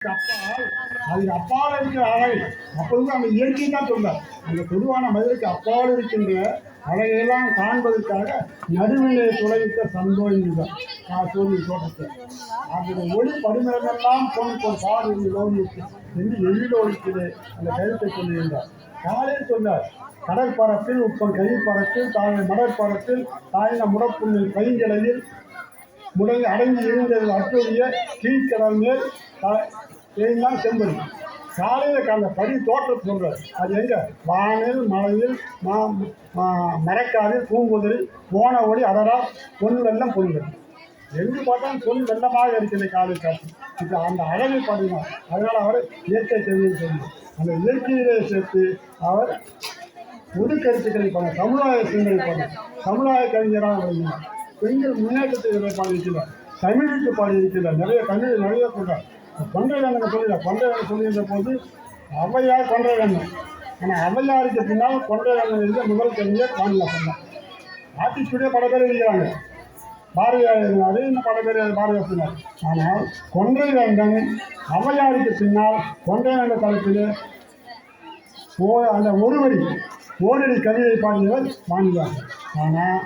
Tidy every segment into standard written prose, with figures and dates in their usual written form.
அப்பால் அதுக்கு அப்பால் இருக்கிற அழகை அப்பொழுது அந்த இயற்கை தான் சொன்னார். அந்த பொதுவான மனிதருக்கு அப்பால் இருக்கின்ற அழகையெல்லாம் காண்பதற்காக நடுவிலே துளையிட்ட சந்தோஷம் சூரிய தோட்டத்தை அந்த ஒளி பரிமளமெல்லாம் பொன் பாடு என்று எழிலோடிக்கிறது அந்த கருத்தை சொல்லுகின்றார். காலையில் சொன்னார், கடற்பரப்பில் உப்பன் கைப்பரப்பில் தாழை மடற்பரப்பில் தாயின முடப்புண்ணில் பைங்கலையில் முடங்கி அடங்கி இருந்தது அற்றுடைய கீழ்கடல் மேல் தான் செம்பது. காலையில் அந்த படி தோற்றத்தை சொல்கிறார். அது எங்கே? வானில் மலையில் மரக்காவில் பூங்குதிரில் போன ஒளி அதரா பொன் வெள்ளம் பொங்கல் எங்கு பார்த்தாலும் பொன் வெள்ளமாக இருக்கிறது காலை காட்சி. இப்போ அந்த அழகை பாடினார். அதனால் அவர் இயற்கை கவிதை சொன்னார். அந்த இயற்கையிலே சேர்த்து அவர் பொது கருத்துக்களை பண்ண சமுதாய சிந்தனை பண்ண சமுதாய கவிஞராக வருகிறார். பெண்கள் முன்னேற்றத்தை பாடியிருக்கிறார். தமிழுக்கு பாடியிருக்கிறார். நிறைய சொல்கிறார். கொன்றைவேந்தன் சொல்லிடுறார். கொன்றைவேந்தன் சொல்லுகின்ற போது ஔவையார் கொன்றைவேந்தன். ஆனால் ஔவையாருக்கு பின்னால் கொன்றைவேந்தன் இருந்த முதல் கவிஞர் காணலாம் சொன்னார். ஆர்டிஸ்டுடைய பல பேர் இருக்கிறாங்க. பாரதியார் இருந்தார், இன்னும் பல பேர் பாரதியார் சொன்னார். ஆனால் கொன்றைவேந்தன் ஔவையாருக்கு பின்னால் கொன்றைவேந்த தளத்தில் அந்த ஓரடி கவிதை பாடியவர் வாணிதாசன். ஆனால்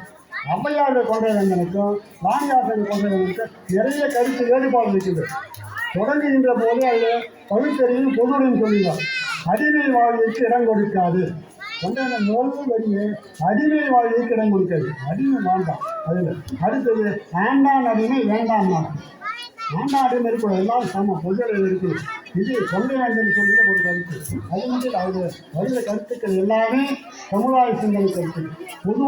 ஔவையாருடைய கொன்றைவேந்தனுக்கும் வாணிதாசன் கொன்றைவேந்தனுக்கும் நிறைய கருத்து வேறுபாடு இருக்கிறது. தொடங்குகின்ற போது அதில் பகுத்தறியும் பொதுடையும் சொல்லுவார். அடிமை வாழ்விற்கு இடம் கொடுக்காது. கொண்டாட முதல் வரியே அடிமை வாழ்விற்கு இடம் கொடுக்காது. அடிமை வேண்டாம். அதில் அடுத்தது ஆண்டான் அடிமை வேண்டாம். ஆண்டான் அடிமை இருக்கக்கூடாது. எல்லாம் சம பொதுவில் இருக்குது. இது கொன்றைவேந்தன் சொல்கிற ஒரு கருத்து. அது வந்து அவர் வருகிற கருத்துக்கள் எல்லாமே சமுதாய சிந்தனை கருத்து. பொது